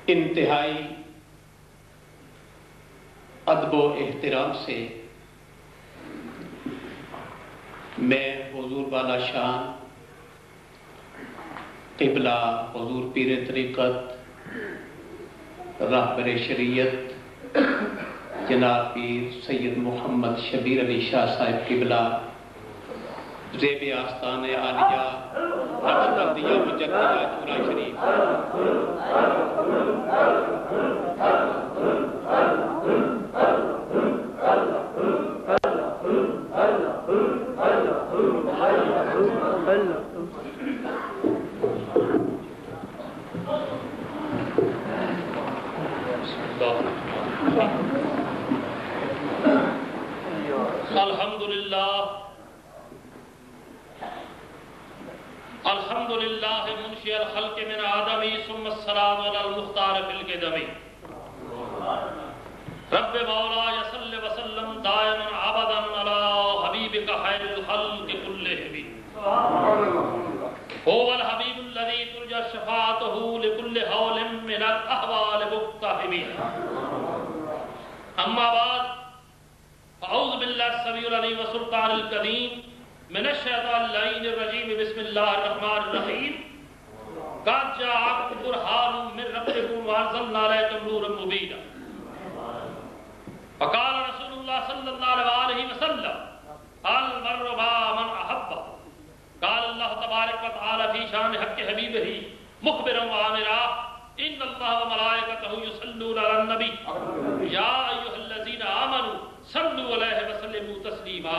انتہائی ادب و احترام سے میں حضور والا شان قبلہ حضور پیر طریقت راہبر شریعت جناب پیر سید محمد شبیر علی شاہ صاحب قبلہ زیب آستان عالیہ نقشبندیہ مجددہ چورا شریف الحمدللہ منشئ الخلق من آدم ثم الصلاة علی المختار فی القدم رب مولا صل وسلم دائما ابدا علی حبیبک خیر الخلق کلہم هو الحبیب الذی ترجى شفاعته لكل حول من الاحوال مقتحم اما بعد فاعوذ باللہ السمیع العلیم والسلطان القدیم من الشیطان اللعین الرجیم بسم اللہ الرحمن الرحیم قد جاءکم برہان من ربکم وانزلنا علیکم نورا مبینا فقال رسول اللہ صلی اللہ علیہ وسلم المرء مع من احب قال اللہ تبارک وتعالی فی شان حق حبیبہ مخبرا وآمرا ان اللہ وملائکتہ یصلون علی النبی یا ایھا الذین آمنوا صلوا علیہ وسلموا تسلیما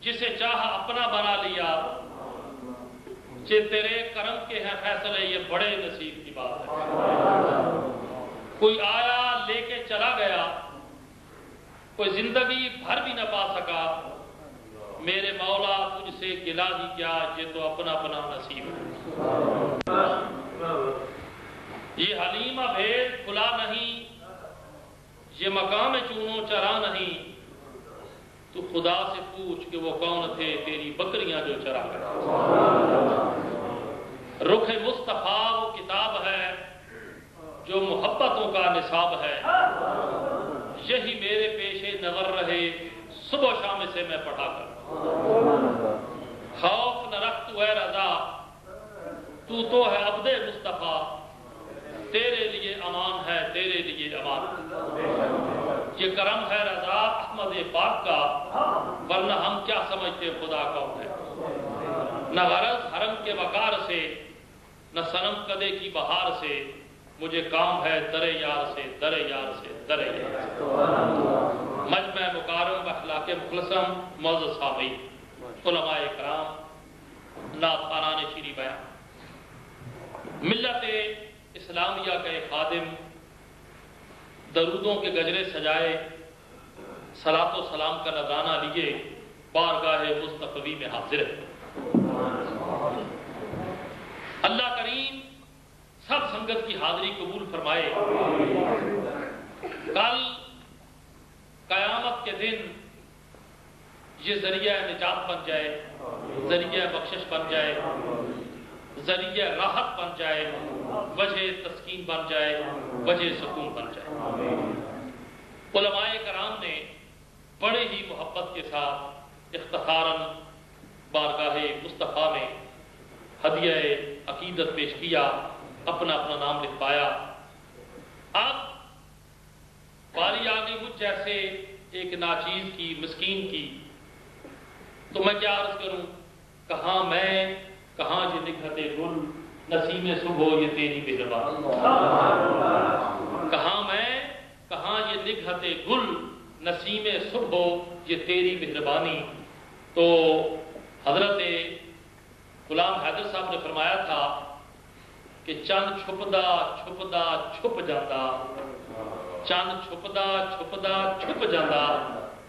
جسے چاہا اپنا بنا لیا کہ تیرے کرم کے ہیں فیصلے یہ بڑے نصیب کی بات ہے کوئی آیا لے کے چلا گیا کوئی زندگی بھر بھی نہ پا سکا میرے مولا تجھ سے گلا ہی کیا یہ تو اپنا اپنا نصیب ہے یہ حلیمہ بھید کھلا نہیں یہ مقام چونو چرا نہیں تو خدا سے پوچھ کہ وہ کون تھے تیری بکریاں جو چرا کر رخ مصطفیٰ وہ کتاب ہے جو محبتوں کا نصاب ہے یہی میرے پیش نظر رہے صبح و شام سے میں پڑھا کر خوف نہ رکھ تو ہے رضا تو ہے عبد مصطفیٰ تیرے لیے امان ہے تیرے لیے امان یہ کرم ہے رضا احمد پاک کا ورنہ ہم کیا سمجھتے خدا کون ہے نہ غرض حرم کے وقار سے نہ صنم قدے کی بہار سے مجھے کام ہے در یار سے در یار سے در یار سے مجمع مکارم اخلاق مخلصم معزز سامعین علماء کرام نعت خوانان شیریں بیان ملت اسلامیہ کا ایک خادم درودوں کے گجرے سجائے صلاۃ و سلام کا نذرانہ لیے بارگاہ مصطفی میں حاضر ہے اللہ کریم سب سنگت کی حاضری قبول فرمائے کل قیامت کے دن یہ ذریعہ نجات بن جائے ذریعہ بخشش بن جائے ذریعہ راحت بن جائے وجہ تسکین بن جائے وجہ سکون بن جائے علماء کرام نے بڑے ہی محبت کے ساتھ افتخاراً بارگاہ مصطفیٰ میں ہدیہ عقیدت پیش کیا اپنا اپنا نام لکھوایا اب باری آ گئی مجھ جیسے ایک ناچیز کی مسکین کی تو میں کیا عرض کروں کہاں میں کہاں یہ نکھت گل نسیم صبح یہ تیری مہربانی کہاں میں کہاں یہ نکھت گل نسیم صبح یہ تیری مہربانی تو حضرت غلام حیدر صاحب نے فرمایا تھا کہ چند چھپدا چھپدا چھپ جاتا چند چھپدا چھپدا چھپ جاتا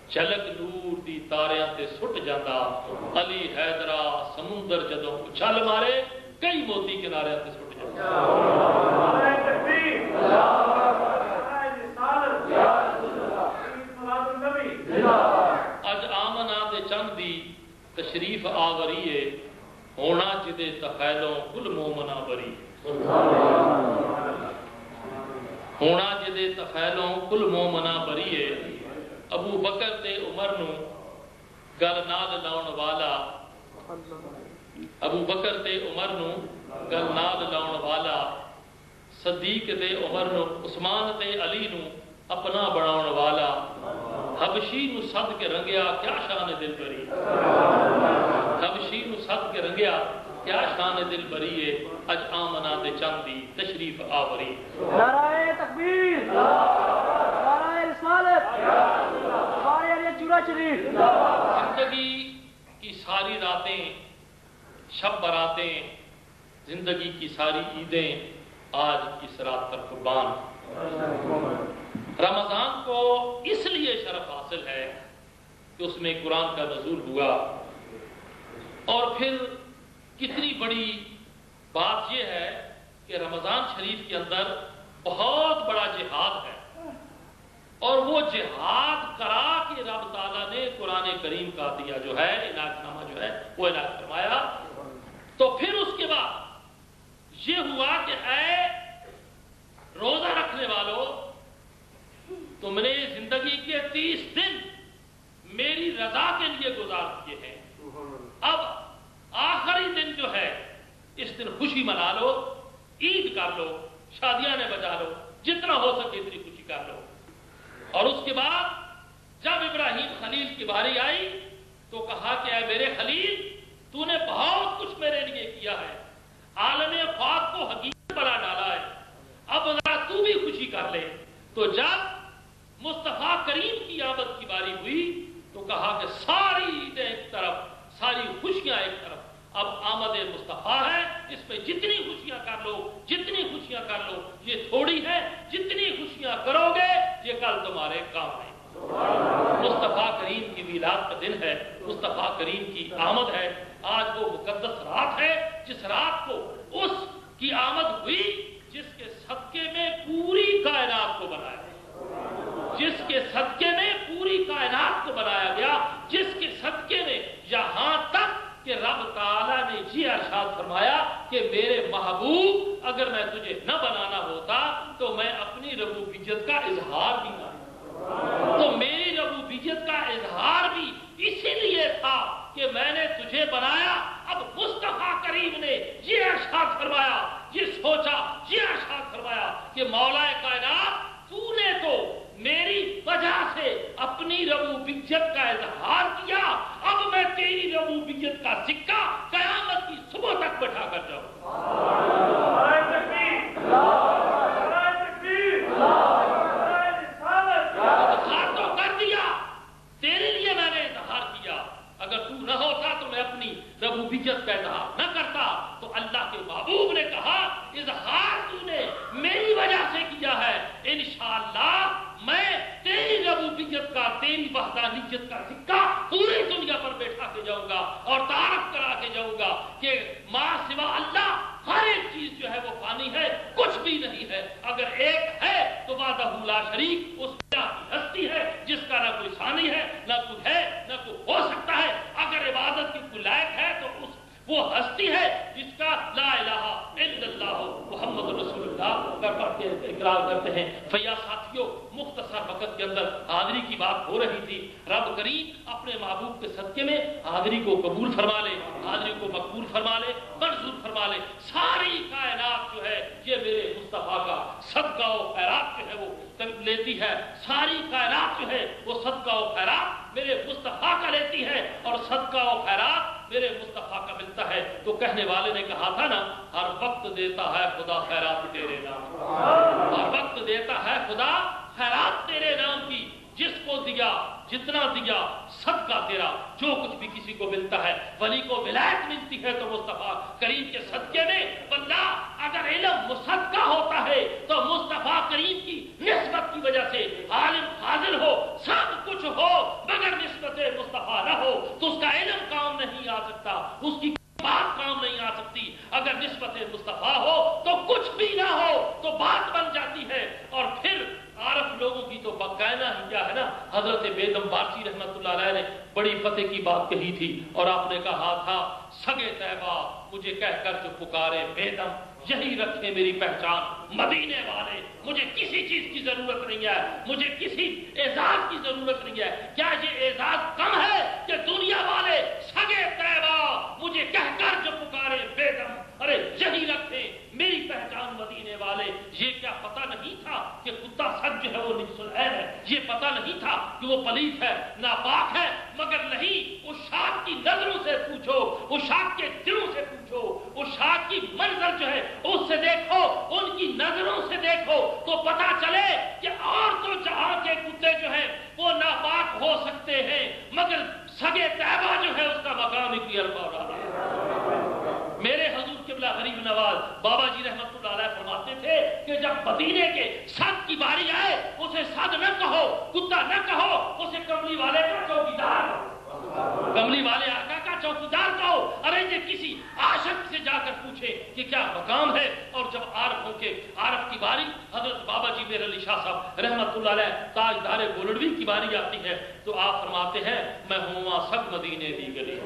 جھلک نور ٹوٹی تاریاں تے سٹ جاتا علی حیدرا سمندر جدوں اچھل مارے کئی موتی کنارے تے سٹ جاتا اج آمنا دے چند دی تشریف آوریے ہونا جدے تخیلوں کل مومنا بری ہونا جدے تخیلوں کل مومنا بریے ابو بکر تے عمر نو گل نال لاؤن والا ابو بکر تے عمر نو گل نال لاؤن والا صدیق تے عمر نو عثمان تے علی نو اپنا بناؤن والا حبشی نو صد کے رنگیا کیا شان دل بری حبشی نو صد کے رنگیا کیا شان دل بری ہے اج آمنا دے چاندی تشریف آوری نعرہ تکبیر نعرہ رسالت نعرہ علی جورا شریف زندگی کی ساری راتیں شب براتیں زندگی کی ساری عیدیں آج اس رات پر قربان رمضان کو اس لیے شرف حاصل ہے کہ اس میں قرآن کا نزول ہوا اور پھر کتنی بڑی بات یہ ہے کہ رمضان شریف کے اندر بہت بڑا جہاد ہے اور وہ جہاد کرا کے رب تعالیٰ نے قرآن کریم کا دیا جو ہے عنایت نامہ جو ہے وہ عنایت فرمایا تو پھر اس کے بعد یہ ہوا کہ اے روزہ رکھنے والوں تم نے زندگی کے 30 دن میری رضا کے لیے گزار دیے ہیں اب آخری دن جو ہے اس دن خوشی منا لو عید کر لو شادیاں نے بجا لو جتنا ہو سکے اتنی خوشی کر لو اور اس کے بعد جب ابراہیم خلیل کی باری آئی تو کہا کہ اے میرے خلیل تو نے بہت کچھ میرے لیے کیا ہے عالم پاک کو حقیقت بنا ڈالا ہے اب ذرا تو بھی خوشی کر لے تو جب مصطفیٰ کریم کی آمد کی باری ہوئی تو کہا کہ ساری عیدیں ایک طرف ساری خوشیاں ایک طرف اب آمد مصطفیٰ ہے اس پہ جتنی خوشیاں کر لو جتنی خوشیاں کر لو یہ تھوڑی ہے جتنی خوشیاں کرو گے یہ کل تمہارے کام آئے مصطفیٰ کریم کی میلاد کا دن ہے مصطفیٰ کریم کی آمد ہے آج وہ مقدس رات ہے جس رات کو اس کی آمد ہوئی جس کے صدقے میں پوری کائنات کو بنایا جس کے صدقے میں پوری کائنات کو بنایا گیا جس کے صدقے میں یہاں تک کہ رب تعالیٰ نے یہ ارشاد فرمایا کہ میرے محبوب اگر میں تجھے نہ بنانا ہوتا تو میں اپنی ربوبیت کا اظہار بھی نہ تو میری ربوبیت کا اظہار بھی اسی لیے تھا کہ میں نے تجھے بنایا اب مصطفیٰ کریم نے یہ ارشاد فرمایا یہ سوچا یہ ارشاد فرمایا کہ مولا کائنات تو نے تو میری وجہ سے اپنی ربوبیت کا اظہار کیا اب میں تیری ربوبیت کا سکہ قیامت کی صبح تک بٹھا کر جاؤں اظہار تو کر دیا تیرے لیے میں نے اظہار کیا اگر تو نہ ہوتا تو میں اپنی ربوبیت کا اظہار نہ کرتا تو اللہ کے محبوب نے کہا اظہار تو نے میری وجہ سے کیا ہے انشاءاللہ میں تیری ربوبیت کا تیری وحدانیت کا سکہ پوری دنیا پر بیٹھا کے جاؤں گا اور تعارف کرا کے جاؤں گا کہ ما سوا اللہ ہر ایک چیز جو ہے وہ فانی ہے کچھ بھی نہیں ہے اگر ایک ہے تو وحدہ لا شریک اس کی ہستی ہے جس کا نہ کوئی ثانی ہے نہ کوئی ہے نہ کوئی ہو سکتا ہے اگر عبادت کی کوئی لائق ہے تو اس وہ ہستی ہے جس کا لا الہ الا اللہ محمد رسول اللہ کا پڑھ کے اقرار کرتے ہیں فیا ساتھیوں مختصر وقت کے اندر حاضری کی بات ہو رہی تھی رب کریم اپنے محبوب کے صدقے میں حاضری کو قبول فرما لے حاضری کو مقبول فرما لے منظور فرما لے ساری کائنات جو ہے یہ میرے مصطفیٰ کا صدقہ و خیرات جو ہے وہ لیتی ہے ساری کائنات جو ہے وہ صدقہ و خیرات میرے مصطفیٰ کا لیتی ہے اور صدقہ و خیرات میرے مصطفیٰ کا ملتا ہے تو کہنے والے نے کہا تھا نا ہر وقت دیتا ہے خدا خیرات تیرے نام ہر وقت دیتا ہے خدا خیرات تیرے نام کی جس کو دیا جتنا دیا صدقہ تیرا جو کچھ بھی کسی کو ملتا ہے، ولی کو ولایت ملتی ہے تو مصطفیٰ کریم کے صدقے میں، واللہ اگر علم مصدقہ ہوتا ہے تو مصطفیٰ کریم کی نسبت کی وجہ سے عالم فاضل ہو، سب کچھ ہو، مگر نسبت مصطفیٰ نہ ہو تو اس کا علم کام نہیں آ سکتا، اس کی بات کام نہیں آ سکتی۔ اگر نسبت مصطفیٰ ہو تو کچھ بھی نہ ہو تو بات بن جاتی ہے۔ اور پھر عارف لوگوں کی تو بقاعدہ ہی کیا ہے نا، حضرت بیدم بارسی رحمت اللہ علیہ نے بڑی فتح کی بات کہی تھی، اور آپ نے کہا تھا سگے طیبہ مجھے کہہ کر جو پکارے بیدم، یہی رکھے میری پہچان مدینے والے، مجھے کسی چیز کی ضرورت نہیں ہے، مجھے کسی اعزاز کی ضرورت نہیں ہے۔ کیا یہ اعزاز کم ہے کہ دنیا والے سگے طیبہ مجھے کہہ کر جو پکارے بیدم، ارے یہی رکھے میری پہچان مدینے والے۔ یہ کیا پتہ نہیں تھا کہ کتا سگ جو ہے وہ نجس العین ہے، یہ پتہ نہیں تھا کہ وہ پلیت ہے، ناپاک ہے، مگر نہیں، اس شاخ کی نظروں سے پوچھو، اس شاخ کے دلوں سے پوچھو، اس شاخ کی منظر جو ہے اس سے دیکھو، ان کی نظروں سے دیکھو تو پتہ چلے کہ اور تو جہاں کے کتے جو ہیں وہ ناپاک ہو سکتے ہیں، مگر سگے طیبہ جو ہے اس کا مقام ہی عرفہ رہا ہے۔ میرے حضور قبلہ غریب نواز بابا جی رحمت اللہ علیہ فرماتے تھے کہ جب مدینے کے سگ کی باری آئے اسے سگ نہ کہو، کتا نہ کہو، اسے کملی والے کا چوکیدار کہو، کملی والے آقا کا چوکیدار کہو۔ ارے یہ کسی عاشق سے جا کر پوچھے کہ کیا مقام ہے۔ اور جب عارف کی باری حضرت بابا جی میر علی شاہ صاحب رحمت اللہ علیہ تاجدار گولڑوی کی باری آتی ہے تو آپ فرماتے ہیں میں ہوں سگ مدینے دی گلی،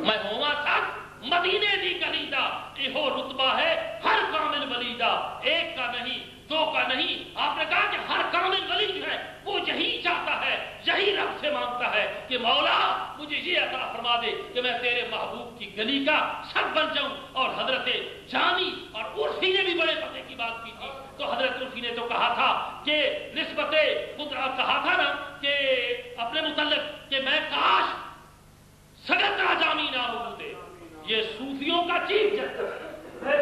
میں ہوں سگ مدینے دی گلی دا، یہ رتبہ ہے ہر کامل ولی دا، ایک کا نہیں، دو کا نہیں۔ آپ نے کہا کہ ہر کامل ولی جو ہے وہ یہی چاہتا ہے، یہی رب سے مانگتا ہے کہ مولا مجھے یہ عطا فرما دے کہ میں تیرے محبوب کی گلی کا سگ بن جاؤں۔ اور حضرت جامی اور عرفی نے بھی بڑے پتے کی بات کی تھی، تو حضرت عرفی نے تو کہا تھا کہ نسبت قدرت کہا تھا نا کہ اپنے متعلق کہ میں کاش سگترا جامی نہ موجود ہے۔ یہ صوفیوں کا چیف جسٹس ہے،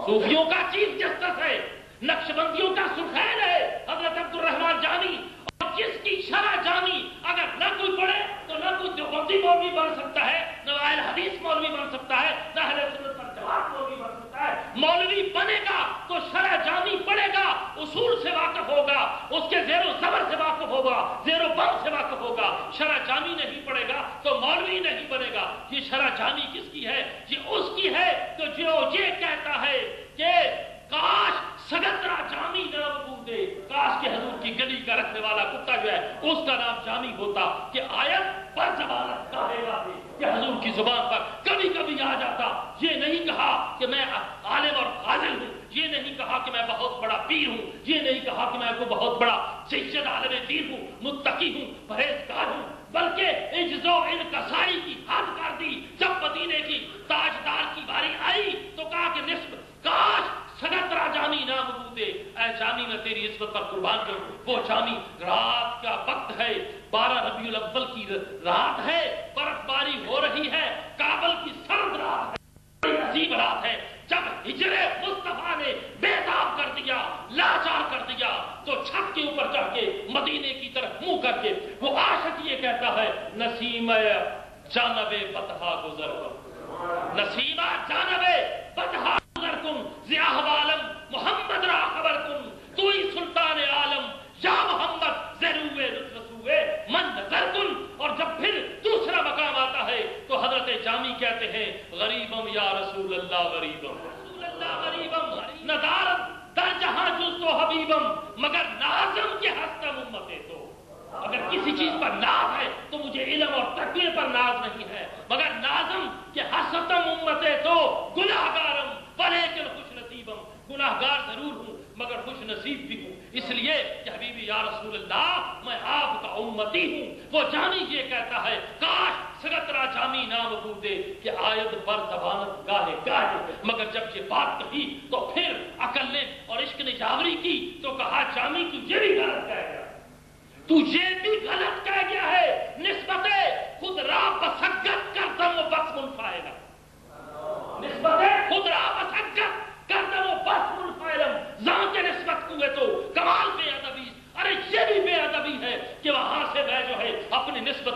صوفیوں کا چیف جسٹس ہے، نقشبندیوں کا سلطان ہے حضرت عبد الرحمن جامی۔ اور جس کی شرح جامی اگر نہ کوئی پڑھے تو نہ کوئی دیوبندی مولوی بن سکتا ہے، نہ اہل حدیث مولوی بن سکتا ہے، نہ اہل سنت والجماعت مولوی بن سکتا ہے۔ مولوی بنے گا تو شرح جامی پڑھے گا، اصول سے واقف ہوگا، اس کے زیر و زبر سے واقف ہوگا، زیر و بم سے واقف ہوگا۔ شرح جامی نہیں پڑھے گا تو مولوی نہیں بنے گا۔ یہ شرح جامی کس کی ہے؟ یہ اس کی ہے تو جو یہ کہتا ہے کہ کاش سگترا جامی نام بوندے، کاش کے حضور کی گلی کا رکھنے والا کتا جو ہے اس کا نام جامی ہوتا کہ آیت پر زبان کہے گا کہ حضور کی زبان پر کبھی کبھی آ جاتا۔ یہ نہیں کہا کہ میں عالم اور فاضل ہوں، یہ نہیں کہا کہ میں بہت بڑا پیر ہوں، یہ نہیں کہا کہ میں کوئی بہت بڑا سید عالم دین ہوں، متقی ہوں، پرہیزگار ہوں، بلکہ عجز و انکساری کی حد کر دی۔ جب مدینے کی تاجدار کی باری آئی تو کہا کہ نسبت کاش سگترا جامی نام بوتے، اے جامی میں تیری عزت پر قربان کروں۔ وہ جامی رات کا وقت ہے، 12 ربیع الاول کی رات ہے، برف باری ہو رہی ہے، کابل کی سرد رات ہے، بڑی عجیب رات ہے۔ جب ہجر مصطفیٰ نے بیتاب کر دیا، لاچار کر دیا تو چھت کے اوپر چڑھ کے مدینے کی طرف منہ کر کے وہ عاشق یہ کہتا ہے نسیم جانب بطحا گزر کن، نسیم جانب بطحا گزر کن، ضیاء عالم محمد را خبر کن، تو ہی سلطان عالم یا محمد ضروے رسوے من نظر کن۔ اور جب پھر دوسرا مقام آتا ہے تو حضرت جامی کہتے ہیں غریبم یا رسول اللہ غریبم، رسول اللہ غریبم، ندارت در جہاں جز تو حبیبم، مگر نازم کے ہستم امتے تو، اگر کسی چیز پر ناز ہے تو مجھے علم اور تقوی پر ناز نہیں ہے، مگر نازم کے ہستم امتے تو گناہگارم ولیکن خوش نصیبم، گناہگار ضرور ہوں مگر خوش نصیب بھی ہوں، اس لیے کہ حبیبی یا رسول اللہ میں آپ کا امتی ہوں۔ وہ جامی یہ کہتا ہے کاش سگترا جامی نام بودے کہ آیت پر زبانت گاہے گاہے، مگر جب یہ بات کہی تو پھر عقل نے اور عشق نے جاوری کی تو کہا جامی تو یہ بھی غلط کہہ گیا، تو یہ بھی غلط کہہ گیا ہے، نسبت خود را بسگت کر دم و بس منفائلہ، نسبت خود را بسگت کر دم و بس منفائلم، ذات نسبت کوئے تو کمال بے ادبی۔ ارے یہ بھی بے ادبی ہے کہ وہاں سے میں جو ہے اپنی نسبت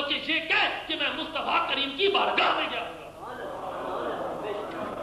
بلکہ یہ کہے کہ میں مصطفیٰ کریم کی بارگاہ میں گیا ہوا تھا.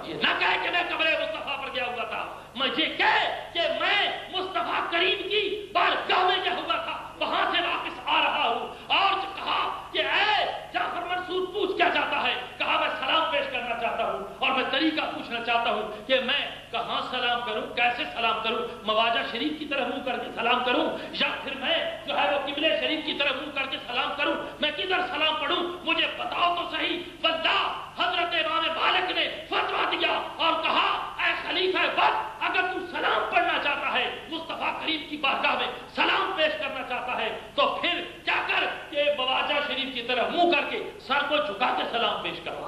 یہ نہ کہے کہ میں قبر مصطفیٰ پر گیا ہوا تھا, مجھے کہے کہ میں مصطفیٰ کریم کی بارگاہ میں گیا ہوا تھا, وہاں سے واپس آ رہا ہوں. اور کہا کہ اے جعفر منصور پوچھ کیا چاہتا ہے؟ کہا میں سلام پیش کرنا چاہتا ہوں اور میں طریقہ پوچھنا چاہتا ہوں کہ میں کہاں سلام کروں, کیسے سلام کروں, مواجہ شریف کی طرف منہ کر کے سلام کروں یا پھر میں جو ہے وہ قبلہ شریف کی طرف منہ کر کے سلام کروں, میں کدھر سلام پڑھوں, مجھے بتاؤ تو صحیح. بندہ حضرت امام مالک نے فتویٰ دیا اور کہا اے خلیفہ وقت, اگر تو سلام پڑھنا چاہتا ہے, مصطفیٰ کریم کی بارگاہ میں سلام پیش کرنا چاہتا ہے, تو پھر کیا کر کہ مواجہ شریف کی طرف منہ کر کے سر کو جھکا کے سلام پیش کر.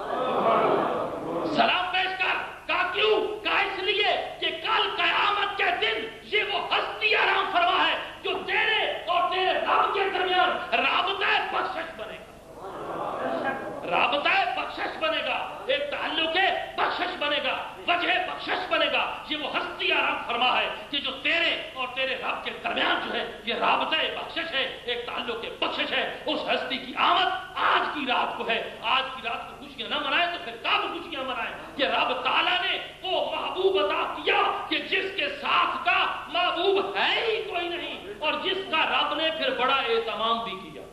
سلام پیش کر. کہا کیوں؟ کہا اس لیے کہ کل قیامت کے دن یہ وہ ہستی آرام فرما ہے جو تیرے اور تیرے رب کے درمیان رابطہ بخشش بنے گا. رابطہ بخشش بنے گا, ایک تعلق بخشش بنے گا, وجہ بخشش بنے گا. یہ وہ ہستی آرام فرما ہے کہ جو تیرے اور تیرے رب کے درمیان جو ہے یہ رابطہ بخشش ہے, ایک تعلق بخشش ہے. اس ہستی کی آمد آج کی رات کو ہے. آج کی رات کو خوشیاں نہ منائے تو پھر کب خوشیاں منائے؟ کہ رب تعالیٰ نے وہ محبوب عطا کیا کہ جس کے ساتھ کا محبوب ہے ہی کوئی نہیں, اور جس کا رب نے پھر بڑا اہتمام بھی کیا,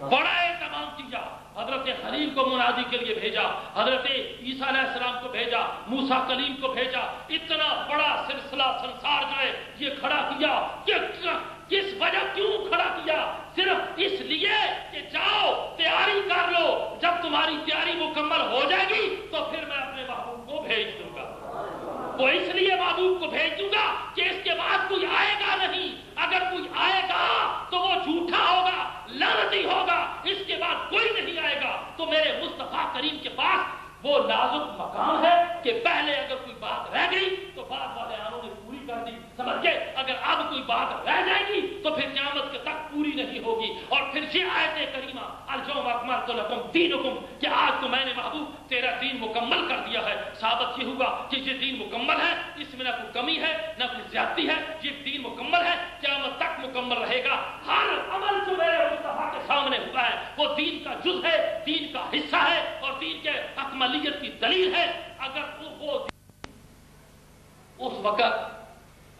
بڑا اہتمام کیا. حضرت خلیل کو منادی کے لیے بھیجا, حضرت عیسیٰ علیہ السلام کو بھیجا, موسیٰ کلیم کو بھیجا. اتنا بڑا سلسلہ سنسار جو ہے یہ کھڑا کیا. کس وجہ کیوں کھڑا کیا؟ صرف اس لیے کہ جاؤ تیاری کر لو, جب تمہاری تیاری مکمل ہو جائے گی تو پھر میں اپنے محبوب کو بھیج دوں گا. وہ اس لیے محبوب کو بھیج دوں گا کہ اس کے بعد کوئی آئے گا نہیں. اگر کوئی آئے گا تو وہ جھوٹا ہوگا, لعنتی ہوگا. اس کے بعد کوئی نہیں آئے گا. تو میرے مصطفیٰ کریم کے پاس وہ نازک مقام ہے کہ پہلے اگر کوئی بات رہ گئی تو بعد والے آنوں نے پوری کر دی, سمجھ گئے. اگر اب کوئی بات رہ جائے گی تو پھر قیامت کے تک پوری نہیں ہوگی. اور پھر یہ آیت کریمہ اليوم اکملت لکم دینکم, کہ آج تو میں نے محبوب تیرا دین مکمل کر دیا ہے. ثابت یہ ہوا کہ یہ دین مکمل ہے, اس میں نہ کوئی کمی ہے نہ کوئی زیادتی ہے. یہ دین مکمل ہے, قیامت تک مکمل رہے گا. ہر عمل جو میرے مصطفیٰ کے سامنے ہوا ہے وہ دین کا جز ہے, دین کا حصہ ہے اور دین کے اکملیت کی دلیل ہے. اگر وہ اس وقت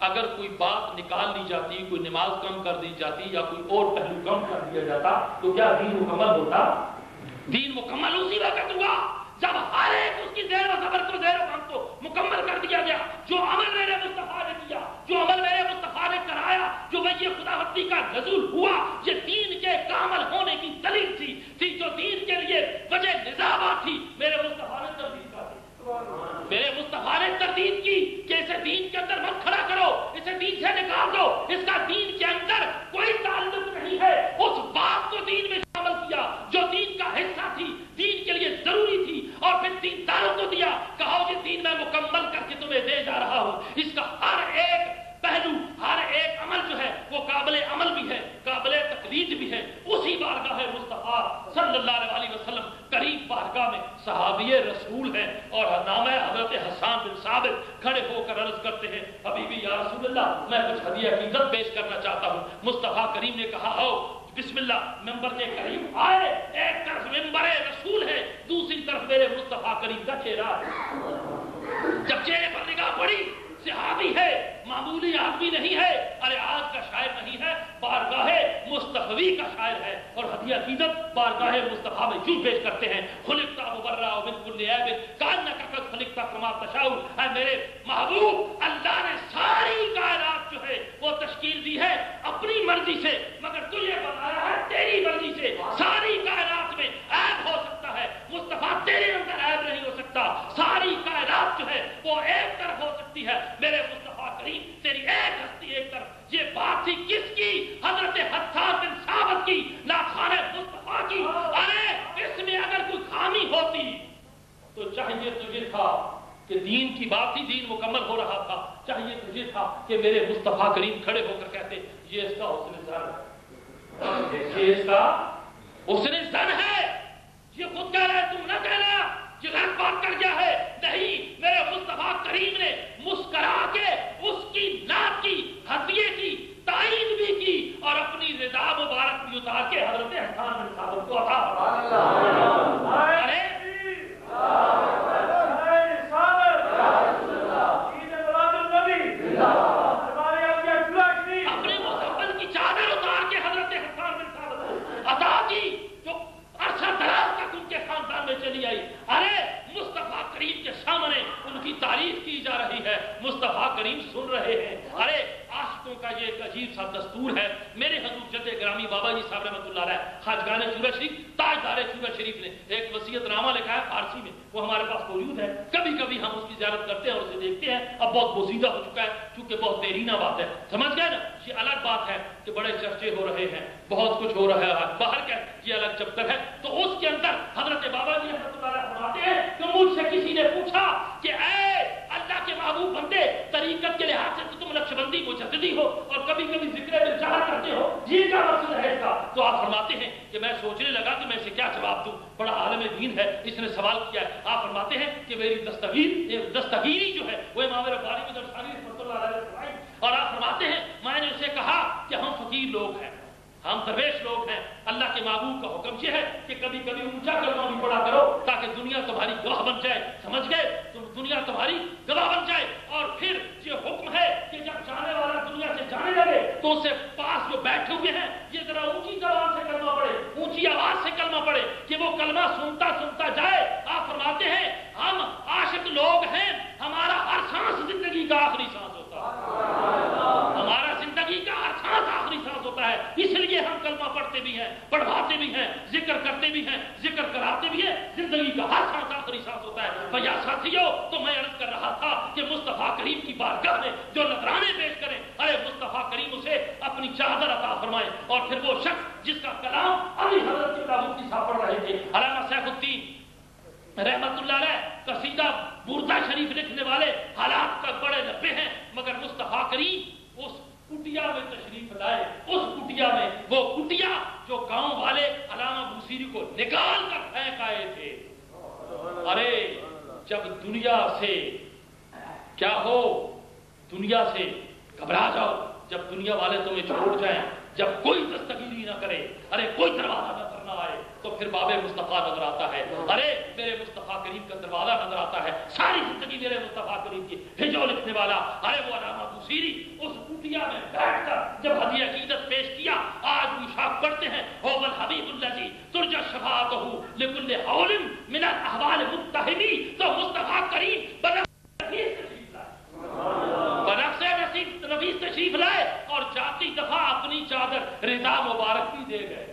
اگر کوئی بات نکال لی جاتی, کوئی نماز کم کر دی جاتی یا کوئی اور پہلو کم کر دیا جاتا تو کیا دین مکمل ہوتا؟ دین مکمل اسی وقت ہوا جب ہر ایک اس کی زیر و زبر کو, زیر و غم کو مکمل کر دیا گیا. جو عمل میرے مصطفیٰ نے کیا, جو عمل میرے مصطفیٰ نے کرایا, جو وحی خداوندی کا نزول ہوا, یہ دین کے کامل ہونے کی دلیل تھی جو دین کے لیے وجہ نظامات تھی. میرے مصطفیٰ نے تردید کر دی, میرے مصطفیٰ نے تردید کی کہ اسے دین کے اندر مت کھڑا کرو, اسے دین سے نکال دو, اس کا دین کے اندر کوئی تعلق نہیں ہے. اس بات کو دین میں شامل کیا جو دین کا حصہ تھی, دین کے لیے ضروری تھی, اور پھر دینداروں کو دیا. کہا یہ دین میں مکمل کر کے تمہیں دے جا رہا ہوں. اس کا ہر ایک پہلو, ہر ایک عمل جو ہے وہ قابل عمل بھی ہے, قابل تقلید بھی ہے. اسی بارگاہ مصطفیٰ صلی اللہ علیہ وسلم قریب بارگاہ میں صحابی رسول ہیں اور نام حضرت حسان بن ثابت کھڑے ہو کر عرض کرتے ہیں حبیبی یا رسول اللہ, میں کچھ ہدیہ عقیدت پیش کرنا چاہتا ہوں. مصطفیٰ کریم نے کہا آؤ بسم اللہ. ممبر کے قریب آئے, ایک طرف ممبر رسول ہے, دوسری طرف میرے مصطفیٰ کریم کا چہرہ ہے. جب چہرے پر نگاہ پڑی, صحابی ہے, معمولی آدمی نہیں ہے, ارے آج کا شاعر نہیں ہے, بارگاہ مصطفی کا شاعر ہے. اور ہدیہ عقیدت بارگاہ مصطفیٰ میں یوں پیش کرتے ہیں خلقت مبرأ من کل عیب کأنک قد خلقت کما تشاء. اے میرے محبوب, اللہ نے ساری کائنات جو ہے وہ تشکیل دی ہے اپنی مرضی سے, مگر تجھے بتایا ہے تیری مرضی سے. ساری کائنات میں عیب ہو سکتا ہے, مصطفیٰ تیرے اندر عیب نہیں ہو سکتا. ساری کائنات جو ہے وہ ایک طرف ہو سکتی ہے, میرے مصطفیٰ کریم تیری ایک ہستی ایک طرف. یہ بات تھی کس کی؟ حضرت حسان بن ثابت کی, ناخوان مصطفیٰ کی. ارے اس میں اگر کوئی خامی ہوتی تو چاہیے تجھے تھا کہ دین کی بات تھی, دین مکمل ہو رہا تھا, چاہیے تجھے تھا کہ میرے مصطفیٰ کریم کھڑے ہو کر کہتے یہ اس کا حسن زن ہے, یہ اس کا حسن زن ہے. یہ خود کہہ رہا ہے, تم نہ کہنا یہ غلط بات کر گیا ہے. نہیں, میرے مصطفیٰ کریم نے مسکرا کے اس کی نعت کی, ہدیے کی تائید بھی کی اور اپنی رضا مبارک بھی اتار کے حضرت حسان بن ثابت کو عطا فرما دے۔ ارے اپنے محبت کی چادر اتار کے حضرت حسان بن ثابت کو عطا کی، جو عرصہ دراز تک ان کے خاندان میں چلی آئی۔ ارے مصطفیٰ کریم کے سامنے ان کی تعریف کی جا رہی ہے، مصطفیٰ کریم سن رہے ہیں۔ ارے عاشقوں کا یہ ایک عجیب سا دستور ہے۔ میرے حضور جد گرامی بابا جی صاحب رحمۃ اللہ علیہ خواجگان چورا شریف، تاجدار چورا شریف نے ایک وصیت نامہ لکھا ہے فارسی میں، وہ ہمارے پاس موجود ہے، کبھی کبھی ہم اس کی زیارت کرتے ہیں اور اسے دیکھتے ہیں۔ اب بہت بوسیدہ ہو چکا ہے کیونکہ بہت دیرینہ بات ہے، سمجھ گئے نا؟ یہ الگ بات ہے کہ بڑے چرچے ہو رہے ہیں، بہت کچھ ہو رہا ہے باہر کا، یہ الگ چیپٹر ہے۔ تو اس کے اندر حضرت بابا جی رحمۃ اللہ علیہ فرماتے ہیں کہ مجھ سے کسی نے پوچھا کہ اے اللہ کے محبوب بندے، طریقت کے لحاظ سے تو تم نقشبندی مجددی ہو اور کبھی کبھی ذکر بالجہر کرتے ہو، یہ کیا مقصد ہے اس کا؟ تو آپ فرماتے ہیں کہ میں سوچنے لگا کہ میں اسے کیا جواب دوں، بڑا عالم دین ہے، اس نے سوال کیا ہے۔ آپ فرماتے ہیں کہ میری دستگیری جو ہے وہ امام ربانی میں درسانی رحمۃ اللہ علیہ فرمائی، اور آپ فرماتے ہیں میں نے اسے کہا کہ ہم فقیر لوگ ہیں، ہم درویش لوگ ہیں، اللہ کے محبوب کا حکم یہ ہے کہ کبھی کبھی اونچا کلمہ بھی پڑھا کرو تاکہ دنیا تمہاری گواہ بن جائے، سمجھ گئے؟ دنیا تمہاری گواہ بن جائے۔ اور پھر یہ حکم ہے کہ جب جانے والا دنیا سے جانے لگے تو اس سے پاس جو بیٹھے ہوئے ہیں یہ ذرا اونچی زبان سے کلمہ پڑھے، اونچی آواز سے کلمہ پڑھے کہ وہ کلمہ سنتا سنتا جائے۔ آپ فرماتے ہیں ہم عاشق لوگ ہیں، ہمارا ہر سانس زندگی کا آخری سانس ہوتا ہے، ہمارا زندگی کا ہر سانس آخری سانس ہوتا ہے، اس لیے ہم کلمہ پڑھتے بھی ہیں، پڑھواتے بھی ہیں، ذکر کرتے بھی ہیں، ذکر کراتے بھی ہیں، زندگی کا ہر سانس آخری سانس ہوتا ہے۔ بھیا ساتھیو، تو میں عرض کر رہا تھا کہ مصطفیٰ کریم کی بارگاہ میں جو نذرانے پیش کریں، ارے مصطفیٰ کریم اسے اپنی چادر عطا فرمائے۔ اور پھر وہ شخص جس کا کلام ابھی حضرت کے مفتی صاحب پڑھ رہے تھے، علامہ سیف الدین رحمت اللہ علیہ قصیدہ بردہ شریف لکھنے والے، حالات کا بڑے لبے ہیں، مگر مصطفیٰ کریم اس کٹیا میں تشریف لائے، اس کٹیا میں، وہ کٹیا جو گاؤں والے علامہ بوسیری کو نکال کر پھینک آئے تھے۔ ارے جب دنیا سے کیا ہو، دنیا سے گھبرا جاؤ، جب دنیا والے تمہیں چھوڑ جائیں، جب کوئی دستگیری نہ کرے، ارے کوئی دروازہ نہ کرنا آئے، تو پھر باب مصطفیٰ نظر آتا ہے۔ ارے میرے مصطفیٰ کریم کا دروازہ نظر آتا ہے، ساری زندگی میرے مصطفیٰ کریم کی ہے جو لکھنے والا، ارے وہ علامہ بوسیری اس کٹیا میں بیٹھ کر جب ہدیہ عقیدت پیش کیا، آج بھی شاپ پڑھتے ہیں هو الحبیب الذی ترجى شفاعته لكل حول من الاحوال متهمی، تو مصطفیٰ کریم بنفس نفیس تشریف لائے اور جاتی دفعہ اپنی چادر رضا مبارک بھی دے گئے۔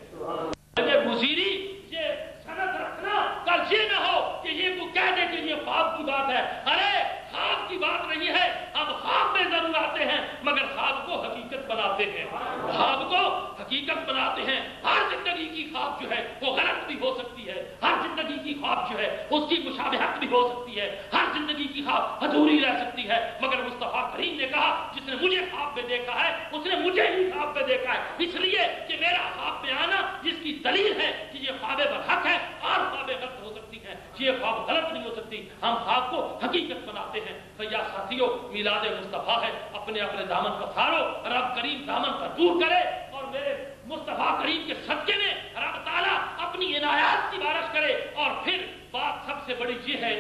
بوسیری یہ سند رکھنا، کل یہ نہ ہو کہ یہ کو کہہ دے کہ یہ خواب کی بات ہے۔ ارے خواب کی بات نہیں ہے، ہم خواب میں ضرور آتے ہیں مگر خواب کو حقیقت بناتے ہیں، خواب کو حقیقت بناتے ہیں۔ ہر زندگی کی خواب جو ہے وہ غلط بھی ہو سکتی ہے، ہر زندگی کی خواب جو ہے اس کی مشابہت بھی ہو سکتی ہے، ہر زندگی کی خواب ادھوری رہ سکتی ہے، مگر مصطفیٰ کریم نے کہا جس نے مجھے خواب میں دیکھا ہے اس نے مجھے ہی خواب میں دیکھا ہے، اس لیے کہ میرا خواب میں آنا جس کی دلیل ہے کہ یہ خواب برحق ہے اور خوابیں غلط ہو سکتی ہیں، یہ خواب غلط نہیں ہو سکتی، ہم خواب کو حقیقت بناتے ہیں۔ بھیا ساتھیوں، میلاد مصطفیٰ ہے، اپنے اپنے دامن پسارو، رب کریم دامن پر دور کرے، اور میرے مصطفیٰ کریم کے صدقے میں رب تعالیٰ اپنی عنایات کی بارش کرے۔ اور پھر بات سب سے بڑی یہ ہے،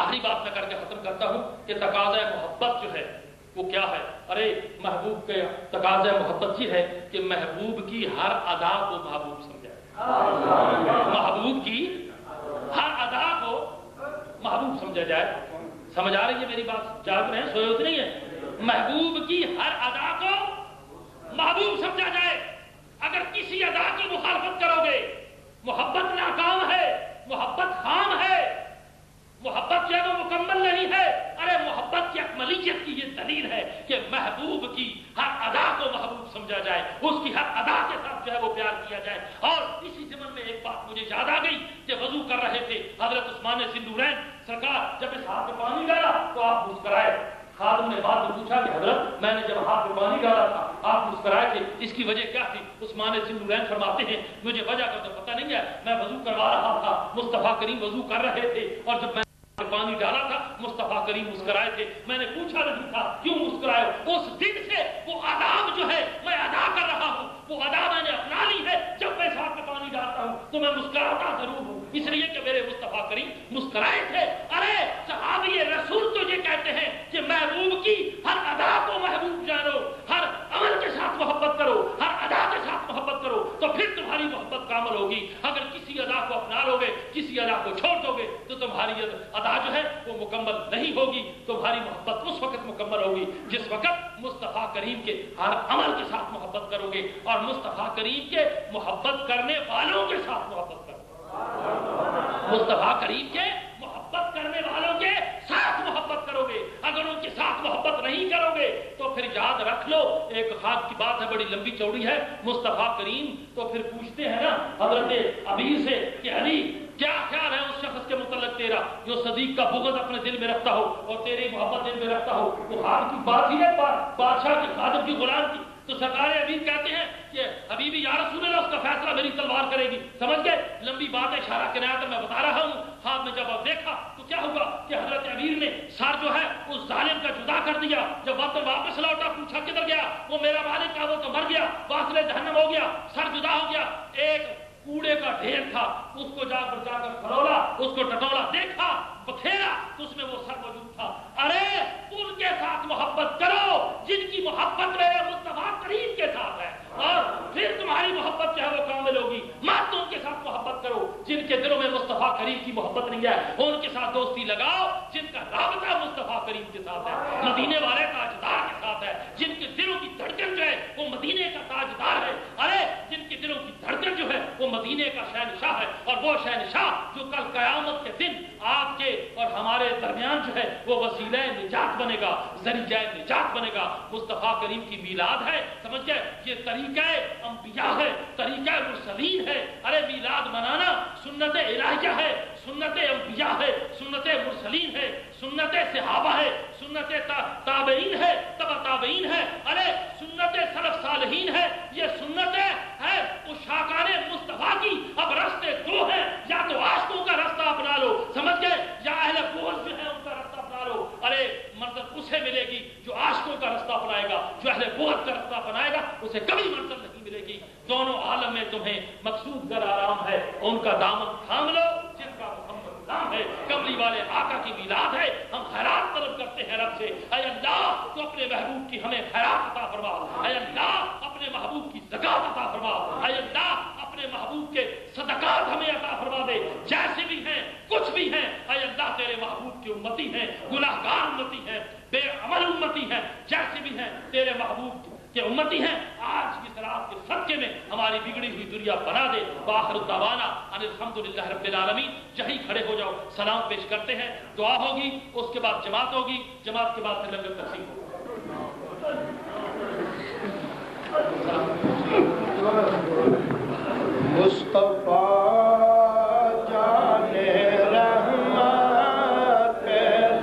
آخری بات میں کر کے ختم کرتا ہوں کہ تقاضۂ محبت جو ہے وہ کیا ہے؟ ارے محبوب کے تقاضۂ محبت یہ ہے کہ محبوب کی ہر ادا کو محبوب سمجھائے، محبوب کی ہر ادا کو محبوب سمجھا جائے۔ سمجھ آ رہی ہے میری بات؟ جاگ رہے ہیں، سوئے ہوتے نہیں ہے؟ محبوب کی ہر ادا کو محبوب سمجھا جائے۔ اگر کسی ادا کی مخالفت کرو گے، محبت ناکام ہے، محبت خام ہے، محبت جو ہے وہ مکمل نہیں ہے۔ ارے محبت کی اکملیت کی یہ دلیل ہے کہ محبوب کی ہر ادا کو محبوب سمجھا جائے، اس کی ہر ادا کے ساتھ جو ہے وہ پیار کیا جائے۔ اور اسی ضمن میں ایک بات مجھے یاد آ گئی کہ وضو کر رہے تھے حضرت عثمان سندورین سرکار، جب اس ہاتھ میں پانی ڈالا تو آپ مسکرائے۔ خادم نے بعد میں پوچھا کہ حضرت میں نے جب ہاتھ میں پانی ڈالا تھا آپ مسکرائے تھے، اس کی وجہ کیا تھی؟ عثمان سندورین فرماتے ہیں مجھے وجہ کا تو پتہ نہیں ہے، میں وضو کروا رہا تھا، مصطفیٰ کریم وضو کر رہے تھے، اور جب میں پانی ڈالا تھا مصطفیٰ کریم مسکرائے تھے، میں نے پوچھا نہیں تھا کیوں مسکرائے۔ اس دن سے وہ آداب جو ہے میں ادا کر رہا ہوں، وہ ادا میں نے اپنا لی ہے، جب میں ساتھ میں پانی ڈالتا ہوں تو میں مسکراتا ضرور ہوں، اس لیے کہ میرے مصطفیٰ کریم مسکرائے تھے۔ ارے صحابی رسول تو یہ کہتے ہیں کہ محبوب کی ہر ادا کو محبوب جانو، ہر عمل کے ساتھ محبت کرو، ہر ادا کے ساتھ محبت کرو، تو پھر تمہاری محبت کامل ہوگی۔ اگر کسی ادا کو اپنا لو گے، کسی ادا کو چھوڑ دو گے، تو تمہاری ادا جو ہے وہ مکمل نہیں ہوگی۔ تمہاری محبت اس وقت مکمل ہوگی جس وقت مصطفیٰ کریم کے ہر عمل کے ساتھ محبت کرو گے، اور مصطفیٰ کریم کے محبت کرنے والوں کے ساتھ محبت کرو گے۔ مصطفیٰ کریم کے محبت کرنے والوں کے ساتھ محبت کرو گے۔ اگر ان کے ساتھ محبت نہیں کرو گے تو پھر یاد رکھ لو، ایک خواب کی بات ہے، بڑی لمبی چوڑی ہے۔ مصطفیٰ کریم تو پھر پوچھتے ہیں نا حضرت ابیر سے کہ علی کیا خیال ہے اس شخص کے متعلق تیرا جو صدیق کا بغض اپنے دل میں رکھتا ہو اور تیری محبت دل میں رکھتا ہو؟ وہ خواب کی بات ہی ہے، بادشاہ کے خادم کی غلام کی۔ تو سرکار ابیر کہتے ہیں کہ حبیبی یا رسول اللہ، اس کا فیصلہ میری تلوار کرے گی۔ سمجھ گئے؟ لمبی بات ہے، اشارہ کنایہ میں بتا رہا ہوں۔ خواب میں جب اب دیکھا تو کیا ہوا کہ حضرت امیر نے سر جو ہے اس ظالم کا جدا کر دیا۔ جب وقت واپس لوٹا، پوچھا کدھر گیا؟ وہ میرا مالک کا وہ تو مر گیا، واصل جہنم ہو گیا، سر جدا ہو گیا۔ ایک کوڑے کا ڈھیر تھا، اس کو جا کر کھرولا، اس کو ٹٹولا، دیکھا بکھیرا تو اس میں وہ سر موجود تھا۔ ارے ان کے ساتھ محبت کرو جن کی محبت میرے مصطفیٰ کریم کے ساتھ ہے، اور پھر تمہاری محبت جو ہے وہ کامل ہوگی۔ مت ان کے ساتھ محبت کرو جن کے دلوں میں مصطفیٰ کریم کی محبت نہیں ہے، ان کے ساتھ دوستی لگاؤ جن کا رابطہ مصطفیٰ کریم کے ساتھ ہے، مدینے والے تاجدار کے ساتھ ہے، جن کے دلوں کی دھڑکن جو ہے وہ مدینے کا تاجدار ہے۔ ارے جن کے دلوں کی دھڑکن جو ہے وہ مدینے کا شہنشاہ ہے، اور وہ شہنشاہ جو کل قیامت کے دن آپ کے اور ہمارے درمیان جو ہے وہ وسیلہ نجات بنے گا، ذریعہ نجات بنے گا۔ مصطفیٰ کریم کی میلاد ہے، سمجھ گئے؟ یہ طریقہ انبیاء ہے، طریقہ مرسلین ہے۔ ارے میلاد منانا سنت الہیہ ہے، سنت انبیاء ہے، سنت مرسلین ہے، سنت صحابہ ہے، سنت تابعین ہے، تبع تابعین ہے، ارے سنت سلف صالحین ہے۔ یہ سنت ہے عشاقان مصطفیٰ کی۔ اب راستے دو ہیں، یا تو عاشقوں کا راستہ اپنا لو، سمجھ گئے، یا اہل بغض جو ہے ان کا راستہ اپنا لو۔ ارے منزل اسے ملے گی جو عاشقوں کا راستہ اپنائے گا، جو اہل بغض کا راستہ اپنائے گا اسے کبھی منزل نہیں ملے گی۔ دونوں عالم میں تمہیں مقصود گر آرام ہے، ان کا دامن تھام لو جن کا محمد نام ہے۔ کملی والے آقا کی میلاد ہے، ہم خیرات طلب کرتے ہیں رب سے، اے اللہ تو اپنے محبوب کی ہمیں خیرات عطا فرما، اے اللہ اپنے محبوب کی زکات عطا فرما، اے اللہ اپنے محبوب کے صدقات ہمیں عطا فرما دے، جیسے بھی ہیں کچھ بھی ہیں، اے اللہ تیرے محبوب کی امتی ہیں، گناہگار امتی ہیں، بے عمل امتی ہیں، جیسے بھی ہیں تیرے محبوب کے امتی ہیں۔ آج کی رات کے صدقے میں ہماری بگڑی ہوئی دنیا بنا دے۔ وآخر الدعوانا ان الحمدللہ رب العالمین۔ جہیں کھڑے ہو جاؤ، سلام پیش کرتے ہیں، دعا ہوگی، اس کے بعد جماعت ہوگی، جماعت کے بعد پھر لنگر تقسیم ہوگی۔ مصطفیٰ جانے رحمت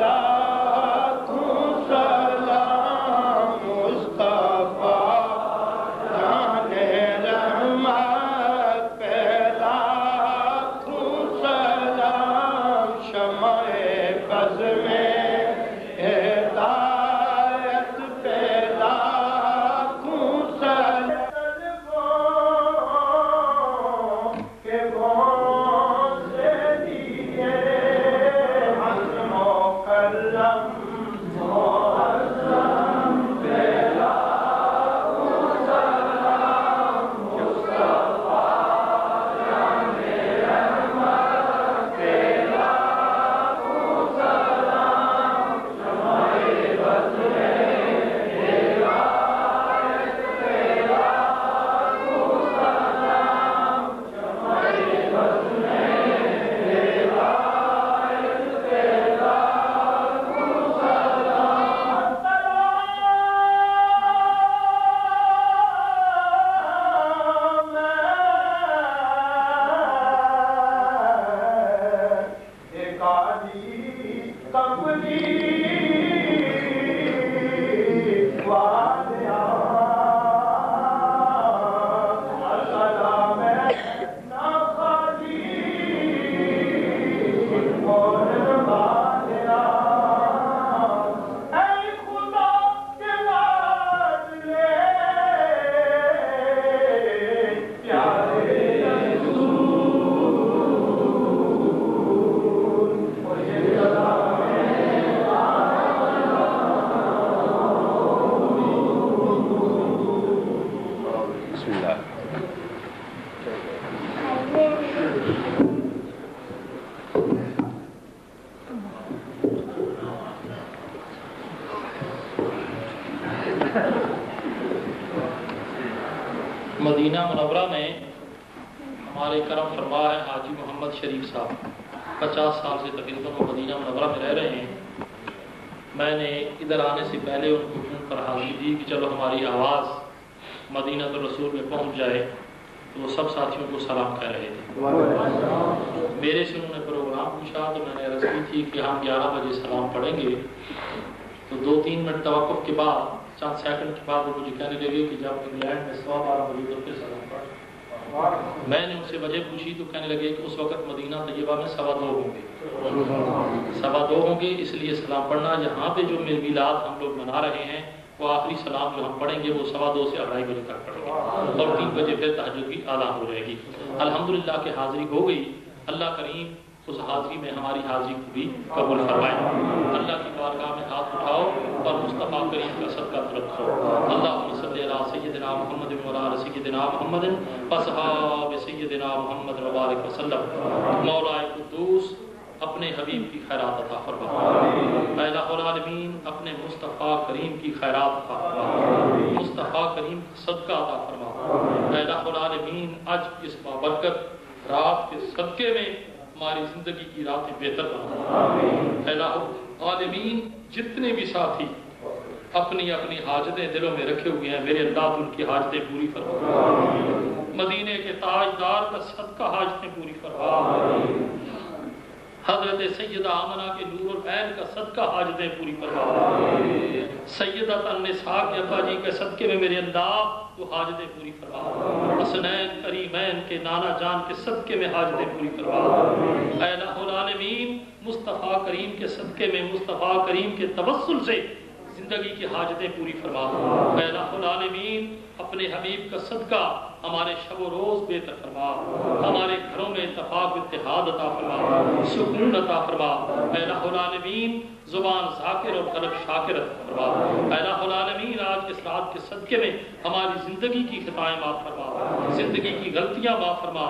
لاکھوں سلام، مصطفیٰ جانے رحمت لاکھوں سلام، شمع بز میں ہدایت پہ لاکھوں سلام۔ مدینہ منورہ میں ہمارے کرم فرما ہے حاجی محمد شریف صاحب 50 سال سے تقریباً وہ مدینہ منورہ میں رہ رہے ہیں. میں نے ادھر آنے سے پہلے ان کو فون پر حاضری دی کہ چلو ہماری آواز مدینہ الرسول میں پہنچ جائے. تو وہ سب ساتھیوں کو سلام کہہ رہے تھے. میرے سے انہوں نے پروگرام پوچھا تو میں نے عرض کی تھی کہ ہم 11 بجے سلام پڑھیں گے. تو 2-3 منٹ توقف کے بعد چند سیکنڈ کے بعد وہ مجھے کہنے لگے کہ جب انگلینڈ میں 12:15 بجے تو پھر سلام پڑھ. میں نے ان سے وجہ پوچھی تو کہنے لگے کہ اس وقت مدینہ طیبہ میں 2:15 ہوں گے. 2:15 ہوں گے، اس لیے سلام پڑھنا. یہاں پہ جو میلاد ہم لوگ منا رہے ہیں وہ آخری سلام جو ہم پڑھیں گے وہ 2:15 سے 2:30 بجے تک پڑھیں گے اور 3 بجے پھر تہجد کی اذان ہو جائے گی. الحمدللہ کہ حاضری ہو گئی. اللہ کریم اس حاضری میں ہماری حاضری کو بھی قبول فرمائے. اللہ کی بارگاہ میں ہاتھ اٹھاؤ اور مصطفیٰ کریم کا صدقہ طلب کرو. اللہم صلی علی سیدنا محمد و علی سیدنا محمد واصحاب سیدنا محمد وبارک وسلم. مولا قدوس اپنے حبیب کی خیرات عطا فرما. اے الہ العالمین اپنے مصطفیٰ کریم کی خیرات عطا فرما. مصطفیٰ کریم کا صدقہ عطا فرما. اے الہ العالمین آج اس بابرکت رات کے صدقے میں ہماری زندگی کی راتیں بہتر بنا. اے الہ العالمین جتنے بھی ساتھی اپنی اپنی حاجتیں دلوں میں رکھے ہوئے ہیں میرے اللہ ان کی حاجتیں پوری فرما. مدینے کے تاجدار کا صدقہ حاجتیں پوری فرما. حضرت سیدہ آمنہ کے نور العین کا صدقہ حاجتیں پوری فرما. سیدۃ النساء کے ابا جی کے صدقے میں میرے اللہ تو حاجتیں پوری فرما. حسنین کریمین کے نانا جان کے صدقے میں حاجتیں پوری فرما. اے الہ العالمین مصطفیٰ کریم کے صدقے میں مصطفیٰ کریم کے توسل سے زندگی کی حاجتیں پوری فرما. اے الہ العالمین اپنے حبیب کا صدقہ ہمارے شب و روز بہتر فرما. ہمارے گھروں میں اتفاق اتحاد عطا فرما. سکون عطا فرما. اے الہ العالمین زبان ذاکر اور قلب شاکر عطا فرما. اے الہ العالمین آج اس رات کے صدقے میں ہماری زندگی کی خطائیں معاف فرما. زندگی کی غلطیاں معاف فرما.